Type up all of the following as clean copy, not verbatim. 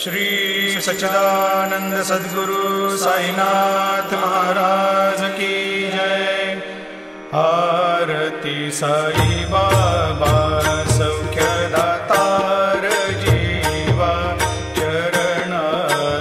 श्री सच्चिदानंद सद्गुरु साईनाथ महाराज की जय। आरती साई बाबा सौख्यदातार जीवा चरण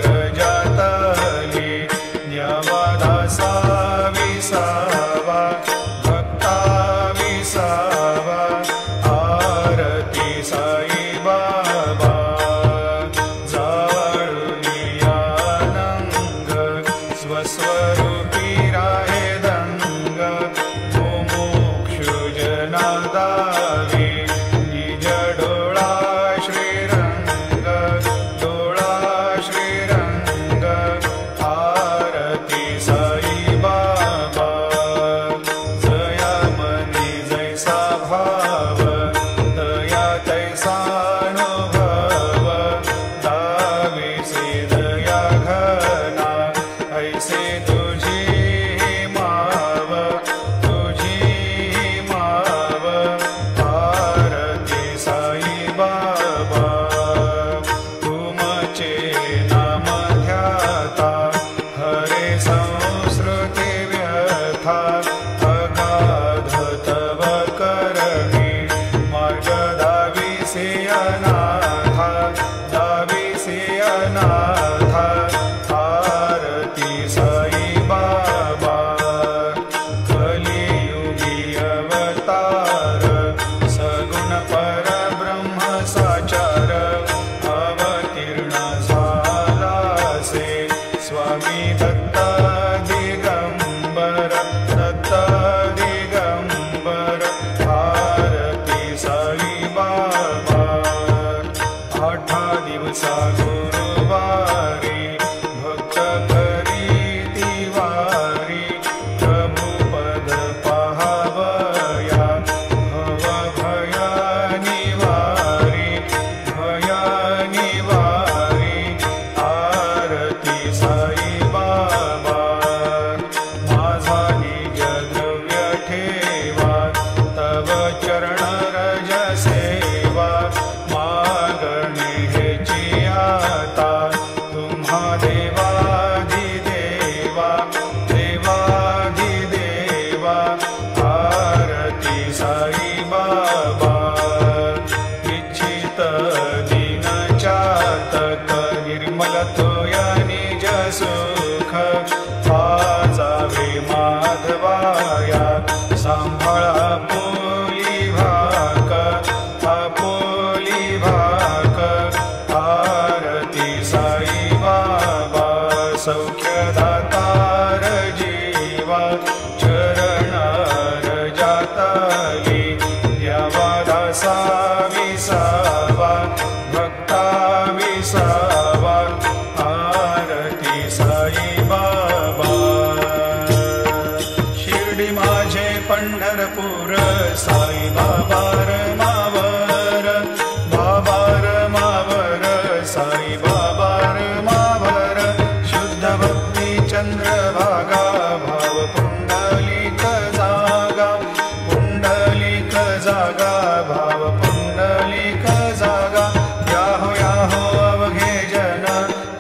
रजातली न्यावा दासा विसावा भक्ता विसावा। आरती साई बाबा स्वस्वरूपी राहे दंग मुमुक्षु जना दावी निज डोळा श्रीरंग डोळा श्रीरंग। आरती साई बाबा जया मनी जैसा भाव दया तैसा अनुभव दावी से दया घना ऐसे तुझी माव तुझी माव। आरती साई बाबा तुमचे नाम ध्याता हरे संस्कृती व्यथा अगाध तव करणी मार्ग दाविसे अनाथा दाविसे अनाथा। आरती साई बाबा कलियुगी अवतार सगुण परब्रह्म साचार अवतीर्ण झालासे स्वामी दत्त दिगंबर दत्त दिगंबर। आरती साई बाबा आठा दिवसा गुरुवारी भक्त करीती वारी प्रभु पद पाहावया भव भया निवारी भया निवारी। आरती साई बाबा माझा निज द्रव्य ठेवा तव चरण रज सेवा मागणे हेची आता तुम्हा देवाधिदेवा देवाधिदेवा। आरती साई बाबा इच्छित दीन चातक निर्मल तोया निज सुख पाजावे माधवाया सांभाळा पोली भाक आपोली भाक। आरती साई बाबा सौख्यदातार जीवा चरण रजातली द्यावा दासा विसावा भक्ता विसावा। आरती साई बाबा शिर्डी माझे पंढरपूर साई बाबा रमावर बाबा रमावर साई बाबा रमावर। शुद्ध भक्ती चंद्रभागा भाव पुंडलिक जागा पुंडलिक जागा भाव पुंडलिक जागा। याहो याहो अवघे जन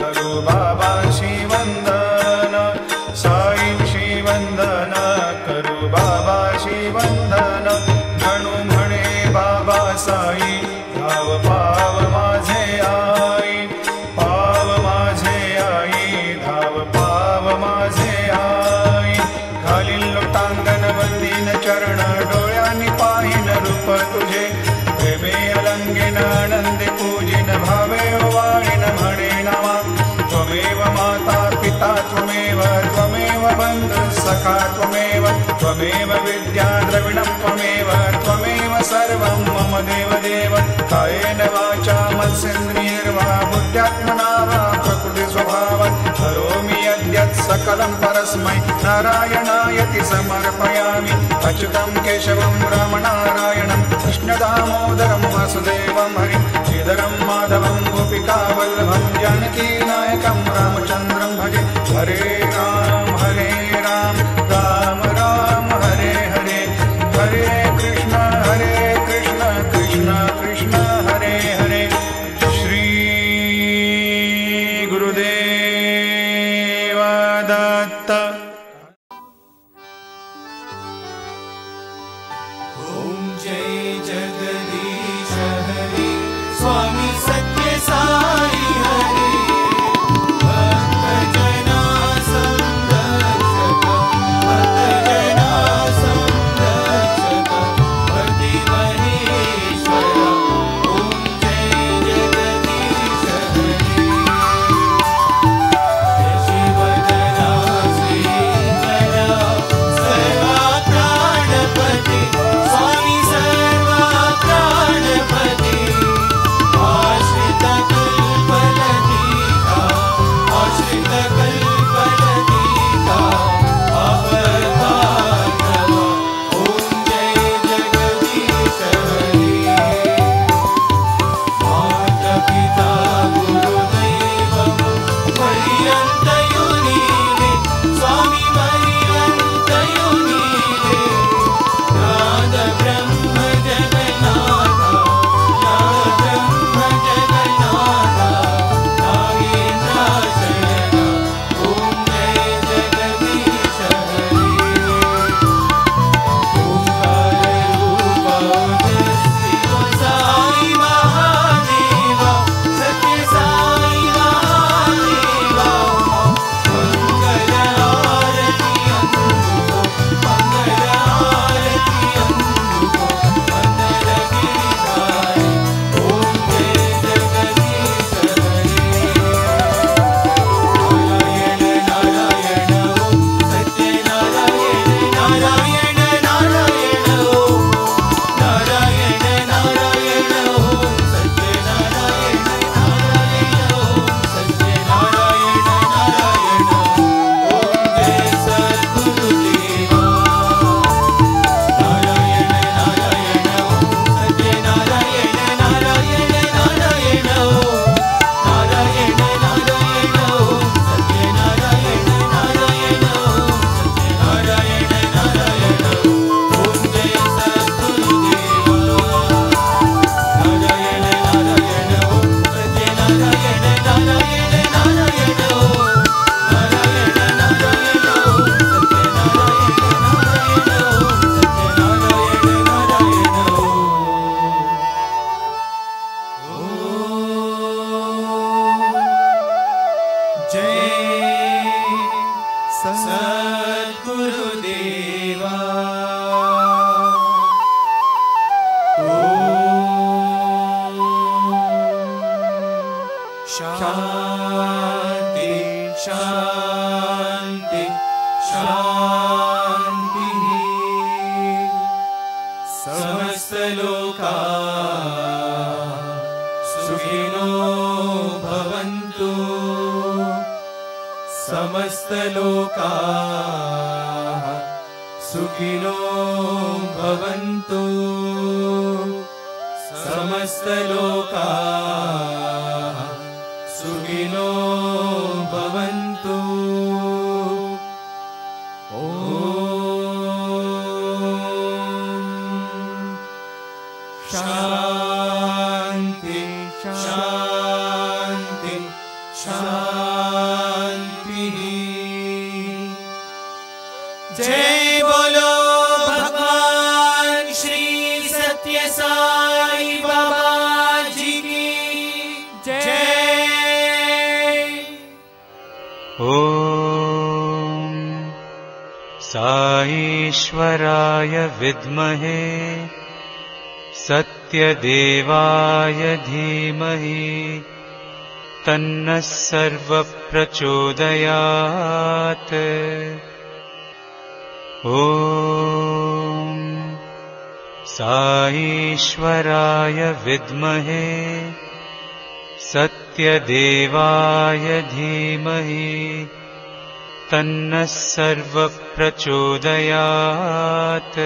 करू बाबाशी वंदन साईंशी वंदन करू बाबाशी वंदन। जणू म्हणे बाबा साई धाव पाव माझे आई पाव माझे आई धाव पाव माझे आई। घालील लोटांगण वंदीन चरण डोळ्यांनी पाहिन रूप तुझे प्रेमे अलंगेन आनंदे पूजिन भावे वाळीन म्हणे नामा। त्वमेव माता पिता त्वमेव त्वमेव बंधु सखा त्वमेव त्वमेव विद्या द्रविणं त्वमेव त्वमेव सर्वं मम देव देव। कायेन वाचा मनसेन्द्रियैर्वा बुद्ध्यात्मना वा प्रकृति स्वभावात् करोमि यद्यत् सकलं परस्मै नारायणायति समर्पयामि। अच्युतं केशवं रामनारायणं कृष्णदामोदरं वासुदेवं हरिं श्रीधरं माधवं गोपिकावल्लभं जानकीनायकं रामचन्द्रं भजे। हरे राम राम राम हरे हरे हरे कृष्ण कृष्ण कृष्ण हरे हरे। श्री ईश्वराय विद्महे सत्यदेवाय धीमहि तन्नः सर्वप्रचोदयात्। ॐ साईश्वराय विद्महे सत्यदेवाय धीमहि तन्नः सर्वप्रचोदयात्।